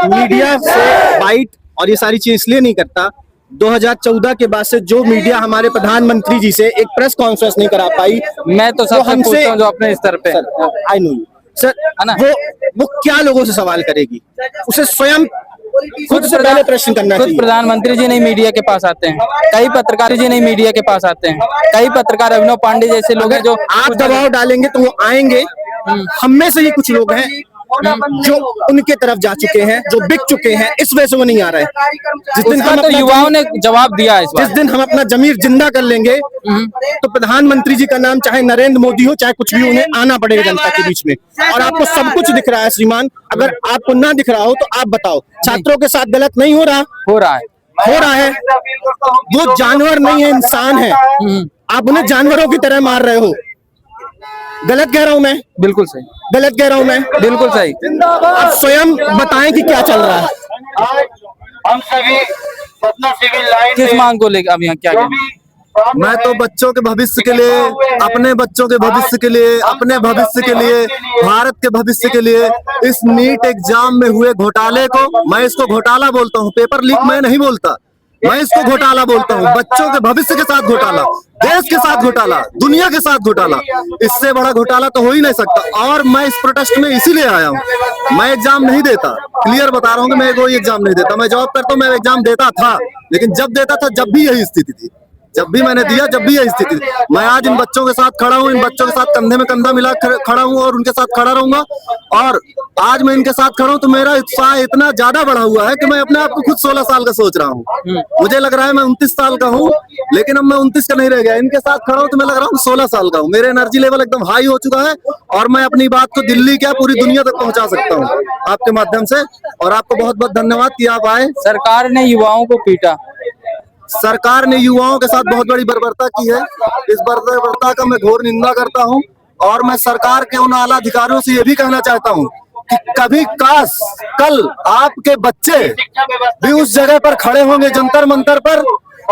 Media से bite और ये सारी चीज इसलिए नहीं करता, 2014 के बाद से जो मीडिया हमारे प्रधानमंत्री जी से एक प्रेस कॉन्फ्रेंस नहीं करा पाई। मैं तो सबसे पूछता हूं जो अपने स्तर पे, आई नो सर, है ना, वो क्या लोगों से सवाल करेगी? उसे स्वयं खुद से पहले प्रश्न करना चाहिए। प्रधानमंत्री जी नहीं मीडिया के पास आते हैं, कई पत्रकार जी नहीं मीडिया के पास आते हैं, कई पत्रकार अभिनव पांडे जैसे लोग हैं जो आप दबाव डालेंगे तो वो आएंगे। हम में से ही कुछ लोग हैं जो उनके तरफ जा चुके हैं, जो बिक चुके हैं, इस वजह से वो नहीं आ रहे। जिस दिन हम तो युवाओं ने जवाब दिया इस बार। जिस दिन हम अपना जमीर जिंदा कर लेंगे तो प्रधानमंत्री जी का नाम चाहे नरेंद्र मोदी हो चाहे कुछ भी, उन्हें आना पड़ेगा जनता के बीच में। और आपको सब कुछ दिख रहा है श्रीमान, अगर आपको ना दिख रहा हो तो आप बताओ, छात्रों के साथ गलत नहीं हो रहा? हो रहा है। वो जानवर नहीं है, इंसान है। आप उन्हें जानवरों की तरह मार रहे हो। गलत कह रहा हूं मैं? बिल्कुल सही। गलत कह रहा हूं मैं? बिल्कुल सही। आप स्वयं बताएं कि क्या चल रहा है। हम सभी सतना सिविल लाइन किस मांग को लेकर अब यहाँ क्या क्या? मैं तो बच्चों के भविष्य के लिए, अपने बच्चों के भविष्य के लिए, अपने भविष्य के लिए, भारत के भविष्य के लिए इस नीट एग्जाम में हुए घोटाले को, मैं इसको घोटाला बोलता हूँ, पेपर लीक मैं नहीं बोलता, मैं इसको घोटाला बोलता हूँ। बच्चों के भविष्य के साथ घोटाला, देश के साथ घोटाला, दुनिया के साथ घोटाला, इससे बड़ा घोटाला तो हो ही नहीं सकता। और मैं इस प्रोटेस्ट में इसीलिए आया हूँ, मैं एग्जाम नहीं देता, क्लियर बता रहा हूँ कि मैं कोई एग्जाम नहीं देता। मैं जॉब करता हूँ, मैं एग्जाम देता था, लेकिन जब देता था जब भी यही स्थिति थी, जब भी मैंने दिया जब भी यही स्थिति थी। मैं आज इन बच्चों के साथ खड़ा हूँ, इन बच्चों के साथ कंधे में कंधा मिला खड़ा हूँ और उनके साथ खड़ा रहूंगा। और आज मैं इनके साथ खड़ा हूँ तो मेरा उत्साह इतना ज्यादा बढ़ा हुआ है कि मैं अपने आप को खुद 16 साल का सोच रहा हूँ। मुझे लग रहा है मैं 29 साल का हूँ, लेकिन अब मैं 29 का नहीं रह गया। इनके साथ खड़ा हूँ तो मैं लग रहा हूँ 16 साल का हूँ। मेरे एनर्जी लेवल एकदम हाई हो चुका है और मैं अपनी बात को दिल्ली क्या पूरी दुनिया तक पहुंचा सकता हूँ आपके माध्यम से। और आपको बहुत बहुत धन्यवाद कि आप आए। सरकार ने युवाओं को पीटा, सरकार ने युवाओं के साथ बहुत बड़ी बर्बरता की है। इस बर्बरता का मैं घोर निंदा करता हूं। और मैं सरकार के उन आला अधिकारियों से ये भी कहना चाहता हूं कि कभी काश कल आपके बच्चे भी उस जगह पर खड़े होंगे जंतर मंतर पर,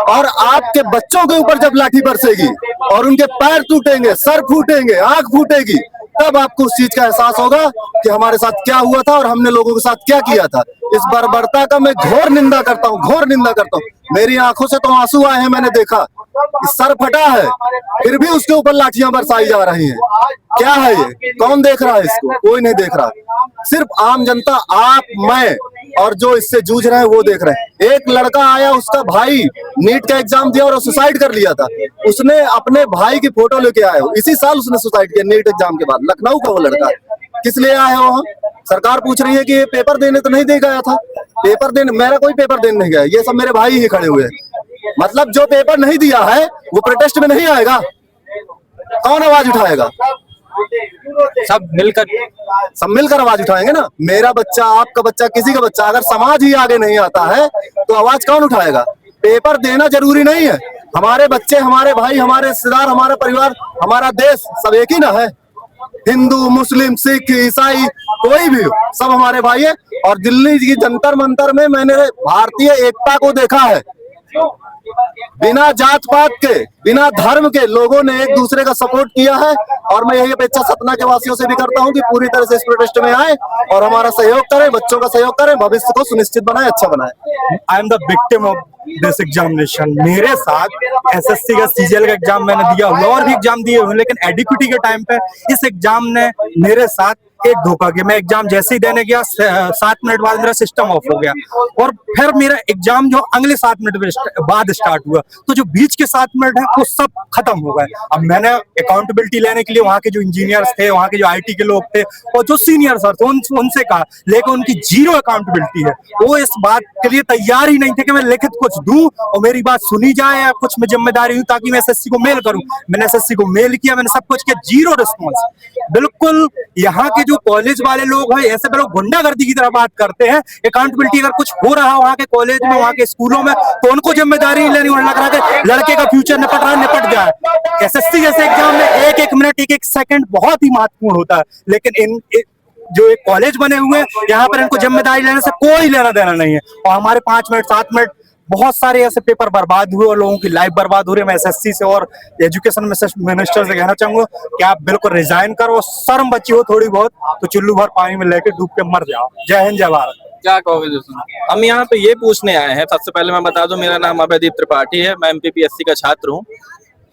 और आपके बच्चों के ऊपर जब लाठी बरसेगी और उनके पैर टूटेंगे, सर फूटेंगे, आंख फूटेगी, तब आपको उस चीज का एहसास होगा कि हमारे साथ क्या हुआ था और हमने लोगों के साथ क्या किया था। इस बर्बरता का मैं घोर निंदा करता हूँ, घोर निंदा करता हूँ। मेरी आंखों से तो आंसू आए हैं, मैंने देखा सर फटा है फिर भी उसके ऊपर लाठियां बरसाई जा रही हैं। क्या है ये? कौन देख रहा है इसको? कोई नहीं देख रहा, सिर्फ आम जनता, आप, मैं और जो इससे जूझ रहे हैं वो देख रहे हैं। एक लड़का आया, उसका भाई नीट का एग्जाम दिया और सुसाइड कर लिया था। उसने अपने भाई की फोटो लेके आया हो, इसी साल उसने सुसाइड किया नीट एग्जाम के बाद। लखनऊ का वो लड़का, किस लिए आया है वहां? सरकार पूछ रही है कि ये पेपर देने तो नहीं दे गया था। पेपर देने, मेरा कोई पेपर देने नहीं गया, ये सब मेरे भाई ही खड़े हुए हैं। मतलब जो पेपर नहीं दिया है वो प्रोटेस्ट में नहीं आएगा, कौन आवाज उठाएगा? सब मिलकर आवाज उठाएंगे ना। मेरा बच्चा, आपका बच्चा, किसी का बच्चा, अगर समाज ही आगे नहीं आता है तो आवाज कौन उठाएगा? पेपर देना जरूरी नहीं है। हमारे बच्चे, हमारे भाई, हमारे रिश्तेदार, हमारा परिवार, हमारा देश सब एक ही ना है। हिंदू, मुस्लिम, सिख, ईसाई, कोई भी हो, सब हमारे भाई है। और दिल्ली की जंतर मंतर में मैंने भारतीय एकता को देखा है। बिना जात पात के, बिना धर्म के लोगों ने एक दूसरे का सपोर्ट किया है। और मैं यही अपेक्षा सतना के वासियों से भी करता हूं कि पूरी तरह से इस प्रोटेस्ट में आए और हमारा सहयोग करें, बच्चों का सहयोग करें, भविष्य को सुनिश्चित बनाए, अच्छा बनाए। I am the victim of this examination. मेरे साथ एसएससी का सीजीएल का एग्जाम मैंने दिया हुआ और भी एग्जाम दिए हुए, लेकिन एडिक्यूटी के टाइम पे इस एग्जाम ने मेरे साथ एक धोखा किया। मैं एग्जाम जैसे ही देने गया 7 मिनट बाद मेरा सिस्टम ऑफ हो गया और फिर मेरा एग्जाम जो अगले 7 मिनट बाद स्टार्ट हुआ, तो जो बीच के 7 मिनट है वो सब खत्म हो गए। अब मैंने अकाउंटेबिलिटी लेने के लिए वहां के जो इंजीनियर्स थे, वहां के जो आईटी के लोग थे और जो सीनियर सर थे उनसे कहा, लेकिन उनकी जीरो अकाउंटेबिलिटी है। वो इस बात के लिए तैयार ही नहीं थे कि मैं लिखित कुछ दूं और मेरी बात सुनी जाए या कुछ मैं जिम्मेदारी हूं ताकि मैं एसएससी को मेल करूं। मैंने एसएससी को मेल किया, मैंने सब कुछ किया, जीरो रिस्पॉन्स। बिल्कुल यहाँ के जो कॉलेज वाले लोग हैं ऐसे लोग गुंडागर्दी की तरह बात करते हैं। अकाउंटेबिलिटी अगर कुछ हो रहा है वहाँ के कॉलेज में, वहाँ के स्कूलों में, तो उनको जिम्मेदारी लेनी। उन्हें लग रहा है कि लड़के का फ्यूचर निपट रहा है, निपट जाए। एसएससी जैसे एग्जाम में एक एक मिनट, एक एक सेकंड बहुत ही महत्वपूर्ण होता है, लेकिन इन जो एक कॉलेज बने हुए हैं यहाँ पर इनको जिम्मेदारी लेने से कोई लेना देना नहीं है। और हमारे 5 मिनट 7 मिनट बहुत सारे ऐसे पेपर बर्बाद हुए और लोगों की लाइफ बर्बाद हो रही है। मैं एसएससी से और एजुकेशन मिनिस्टर से कहना चाहूंगा कि आप बिल्कुल रिजाइन करो, शर्म बची हो थोड़ी बहुत तो चुल्लू भर पानी में लेके डूब के मर जाओ। जय हिंद, जय भारत। क्या कहोगे दोस्तों? हम यहाँ पे ये पूछने आए हैं। सबसे पहले मैं बता दूं, मेरा नाम अभयदीप त्रिपाठी है, मैं MPPSC का छात्र हूँ।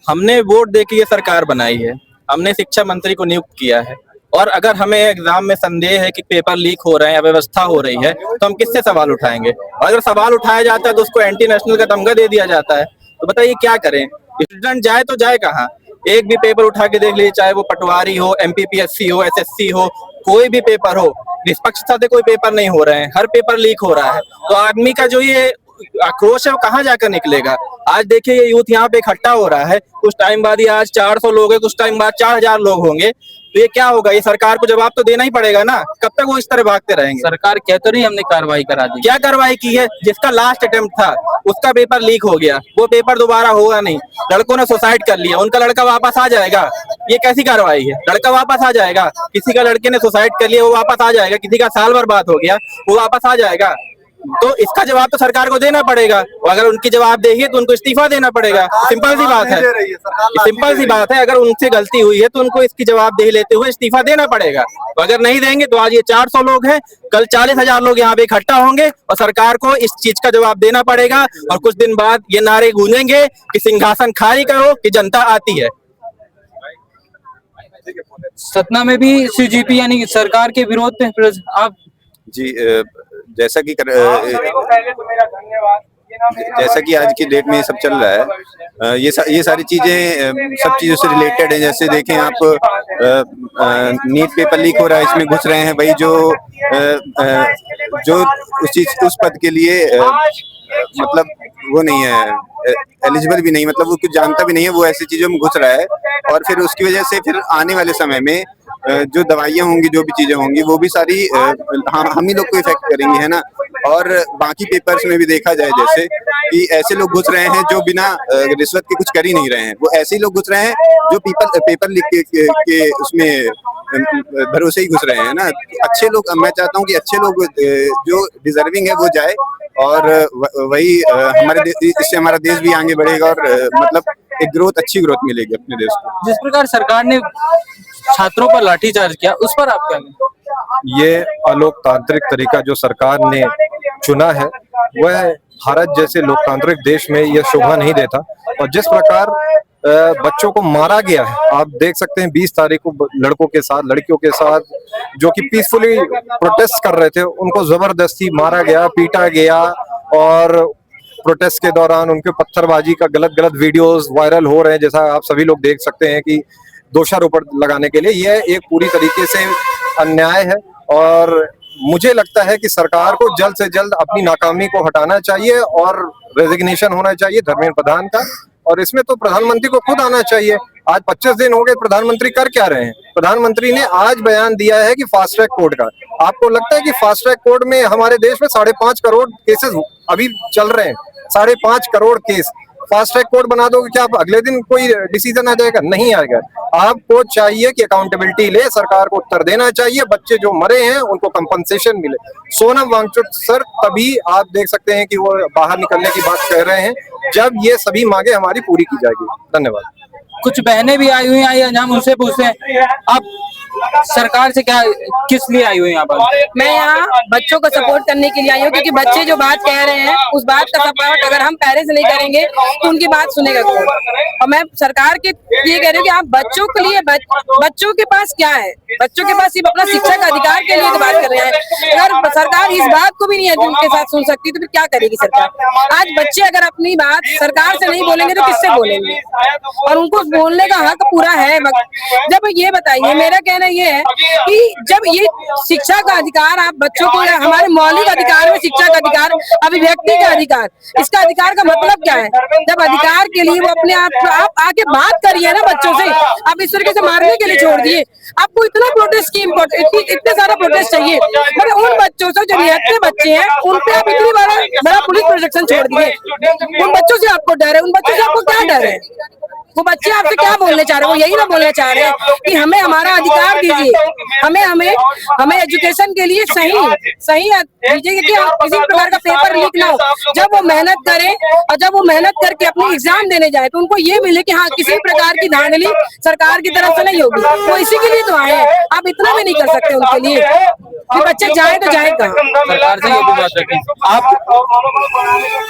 हमने वोट दे के ये सरकार बनाई है, हमने शिक्षा मंत्री को नियुक्त किया है, और अगर हमें एग्जाम में संदेह है कि पेपर लीक हो रहे हैं, अव्यवस्था हो रही है, तो हम किससे सवाल उठाएंगे? और अगर सवाल उठाया जाता है तो उसको एंटी नेशनल का तमगा दे दिया जाता है। तो बताइए क्या करें? स्टूडेंट जाए तो जाए कहाँ? एक भी पेपर उठा के देख लीजिए, चाहे वो पटवारी हो, MPPSC हो, SSC हो, कोई भी पेपर हो, निष्पक्षता से कोई पेपर नहीं हो रहे हैं, हर पेपर लीक हो रहा है। तो आदमी का जो ये आक्रोश है वो कहाँ जाकर निकलेगा? आज देखिए ये यूथ यहाँ पे इकट्ठा हो रहा है, कुछ टाइम बाद ये आज 400 लोग है, कुछ टाइम बाद 4000 लोग होंगे, तो ये क्या होगा? ये सरकार को जवाब तो देना ही पड़ेगा ना। कब तक वो इस तरह भागते रहेंगे? सरकार कह तो रही हमने कार्रवाई करा दी। क्या कार्रवाई की है? जिसका लास्ट अटेम्प्ट था उसका पेपर लीक हो गया, वो पेपर दोबारा होगा नहीं। लड़कों ने सुसाइड कर लिया, उनका लड़का वापस आ जाएगा? ये कैसी कार्रवाई है? लड़का वापस आ जाएगा? किसी का लड़के ने सुसाइड कर लिया, वो वापस आ जाएगा? किसी का साल बर्बाद हो गया, वो वापस आ जाएगा? तो इसका जवाब तो सरकार को देना पड़ेगा, और अगर उनकी जवाब देगी तो उनको इस्तीफा देना पड़ेगा। सिंपल सी बात है, सिंपल सी बात है। अगर उनसे गलती हुई है तो उनको इसकी जवाबदेही लेते हुए इस्तीफा देना पड़ेगा। तो अगर नहीं देंगे तो आज ये 400 लोग हैं, कल 40,000 लोग यहाँ पे इकट्ठा होंगे, और सरकार को इस चीज का जवाब देना पड़ेगा। और कुछ दिन बाद ये नारे गूंजेंगे कि सिंहासन खाली करो कि जनता आती है। सतना में भी CGP यानी कि सरकार के विरोध में आप जी, जैसा कि जैसा कि आज की डेट में ये सब चल रहा है, ये सारी चीजें सब चीजों से रिलेटेड है। जैसे देखें आप, नीट पेपर लीक हो रहा है, इसमें घुस रहे हैं भाई जो उस पद के लिए मतलब वो नहीं है, एलिजिबल भी नहीं, मतलब वो कुछ जानता भी नहीं है, वो ऐसी चीजों में घुस रहा है। और फिर उसकी वजह से फिर आने वाले समय में जो दवाइयाँ होंगी, जो भी चीजें होंगी, वो भी सारी हम ही लोग को इफेक्ट करेंगी, है ना। और बाकी पेपर्स में भी देखा जाए जैसे कि ऐसे लोग घुस रहे हैं जो बिना रिश्वत के कुछ कर ही नहीं रहे हैं, वो ऐसे ही लोग घुस रहे हैं जो पेपर लीक के उसमें भरोसे ही घुस रहे हैं ना। अच्छे लोग, मैं चाहता हूँ कि अच्छे लोग जो डिजर्विंग है वो जाए, और वही इससे हमारा देश भी आगे बढ़ेगा, और मतलब एक ग्रोथ, अच्छी ग्रोथ मिलेगी अपने देश को। जिस प्रकार सरकार ने छात्रों पर लाठीचार्ज किया, उस पर आप क्या कहें? ये अलोकतांत्रिक तरीका जो सरकार ने चुना है वह भारत जैसे लोकतांत्रिक देश में यह शोभा नहीं देता। और जिस प्रकार बच्चों को मारा गया है, आप देख सकते हैं 20 तारीख को लड़कों के साथ, लड़कियों के साथ जो कि पीसफुली प्रोटेस्ट कर रहे थे, उनको जबरदस्ती मारा गया, पीटा गया, और प्रोटेस्ट के दौरान उनके पत्थरबाजी का गलत वीडियोस वायरल हो रहे हैं, जैसा आप सभी लोग देख सकते हैं कि दोषारोपण लगाने के लिए। यह एक पूरी तरीके से अन्याय है, और मुझे लगता है कि सरकार को जल्द से जल्द अपनी नाकामी को हटाना चाहिए, और रेजिग्नेशन होना चाहिए धर्मेंद्र प्रधान का। और इसमें तो प्रधानमंत्री को खुद आना चाहिए। आज 25 दिन हो गए, प्रधानमंत्री कर क्या रहे हैं? प्रधानमंत्री ने आज बयान दिया है कि फास्ट ट्रैक कोर्ट का। आपको लगता है कि फास्ट ट्रैक कोर्ट में हमारे देश में 5.5 करोड़ केसेस अभी चल रहे हैं? 5.5 crore case fast track court बना दोगे, क्या आप अगले दिन कोई डिसीजन आ जाएगा? नहीं आएगा। आपको चाहिए कि अकाउंटेबिलिटी ले, सरकार को उत्तर देना चाहिए, बच्चे जो मरे हैं उनको कंपनसेशन मिले। सोनम वांगचुक सर तभी आप देख सकते हैं कि वो बाहर निकलने की बात कह रहे हैं जब ये सभी मांगे हमारी पूरी की जाएगी। धन्यवाद। कुछ बहनें भी आई हुई हैं, हम उनसे पूछते हैं, आप सरकार से क्या, किस लिए आई हुई हैं आप? मैं यहाँ बच्चों को सपोर्ट करने के लिए आई हूँ, क्योंकि बच्चे जो बात कह रहे हैं उस बात का सपोर्ट अगर हम पेरेंट्स नहीं करेंगे तो उनकी बात सुनेगा कौन? और मैं सरकार के ये कह रही हूँ कि आप बच्चों के लिए, बच्चों के पास क्या है? बच्चों के पास सिर्फ अपना शिक्षा का अधिकार के लिए तो बात कर रहे हैं। अगर सरकार इस बात को भी नहीं उनके साथ सुन सकती तो फिर क्या करेगी सरकार? आज बच्चे अगर अपनी बात सरकार से नहीं बोलेंगे तो किससे बोलेंगे? और उनको बोलने का हक पूरा है। जब ये बताइए, मेरा कहना ये है कि जब ये शिक्षा का अधिकार आप बच्चों को, हमारे मौलिक अधिकार में शिक्षा का अधिकार, अभिव्यक्ति का अधिकार, इसका अधिकार का मतलब क्या है? जब अधिकार के लिए वो अपने आप आके बात करिए ना बच्चों से। आप इस तरीके से मारने के लिए छोड़ दिए। आपको इतना प्रोटेस्ट की इतने सारा प्रोटेस्ट चाहिए, मगर उन बच्चों से जो निहत्थे बच्चे हैं उन पे आप इतनी बड़ा पुलिस प्रोटेक्शन छोड़ दिए। उन बच्चों से आपको डर है? उन बच्चों से आपको क्या डर है? वो बच्चे आपसे क्या बोलने चाह रहे हैं? वो यही ना बोलना चाह रहे हैं कि हमें हमारा अधिकार दीजिए, हमें हमें हमें एजुकेशन के लिए सही दीजिए कि किसी प्रकार का पेपर लीक ना हो। जब वो मेहनत करें और जब वो मेहनत करके अपनी एग्जाम देने जाए तो उनको ये मिले कि हाँ किसी प्रकार की धांधली सरकार की तरफ से नहीं होगी। वो इसी के लिए तो आए हैं। आप इतना भी नहीं कर सकते उनके लिए कि बच्चे जाए तो जाए कहाँ। सरकार से ये भी बात रखें आप।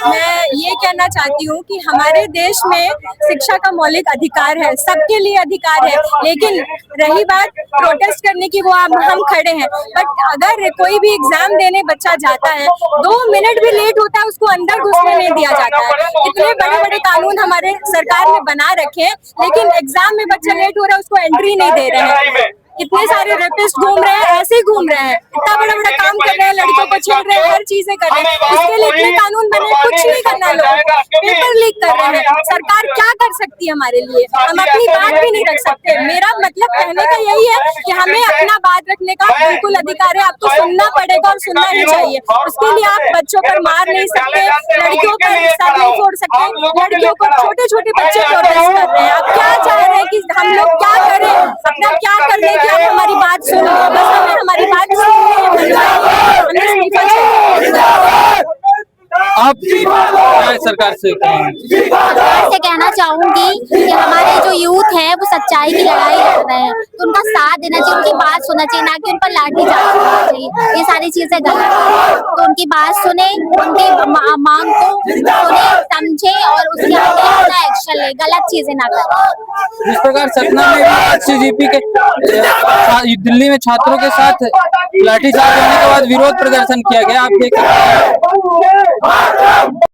मैं ये कहना चाहती हूँ कि हमारे देश में शिक्षा का मौलिक अधिकार है, सबके लिए अधिकार है, लेकिन रही बात प्रोटेस्ट करने की, वो हम खड़े हैं। बट अगर कोई भी एग्जाम देने बच्चा जाता है, 2 मिनट भी लेट होता है उसको अंदर घुसने नहीं दिया जाता है। इतने बड़े बड़े कानून हमारे सरकार ने बना रखे हैं, लेकिन एग्जाम में बच्चा लेट हो रहा है उसको एंट्री नहीं दे रहे हैं। इतने सारे रेपिस्ट घूम रहे हैं, ऐसे ही घूम रहे हैं, इतना बड़ा बड़ा काम कर रहे हैं, लड़कियों को छेड़ रहे हैं, हर चीजें कर रहे हैं। उसके लिए इतने कानून बने, कुछ नहीं करना, लोग पेपर लीक कर रहे हैं। सरकार क्या कर सकती है हमारे लिए? हम अपनी बात भी नहीं रख सकते। मेरा मतलब कहने का यही है कि हमें अपना बात रखने का बिल्कुल अधिकार है। आपको सुनना पड़ेगा और सुनना ही चाहिए। उसके लिए आप बच्चों पर मार नहीं सकते, लड़कियों पर सर नहीं फोड़ सकते। लड़कियों को, छोटे छोटे बच्चे प्रोटेस्ट कर रहे हैं। आप क्या चाह रहे हैं कि हम लोग क्या करें? अपना क्या करने की आप हमारी बात सुन लो, बस हमें हमारी बात सुननी है। हमें इस्तीफा चाहिए। आप क्या सरकार से सरकार से कहना चाहूंगी कि हमारे जो यूथ है वो सच्चाई की लड़ाई लड़ रहे हैं, तो उनका साथ देना चाहिए, उनकी बात सुनना चाहिए, ना कि उन पर लाठीचार्ज करना चाहिए। ये सारी चीजें गलत है, तो उनकी बात सुने, उनकी मांग को सुने, समझे और उसके आगे अपना एक्शन ले, गलत चीजें ना करें। इस प्रकार सतना में भी आज CGP के दिल्ली में छात्रों के साथ लाठीचार्ज होने के बाद विरोध प्रदर्शन किया गया। आप देख सकते हैं।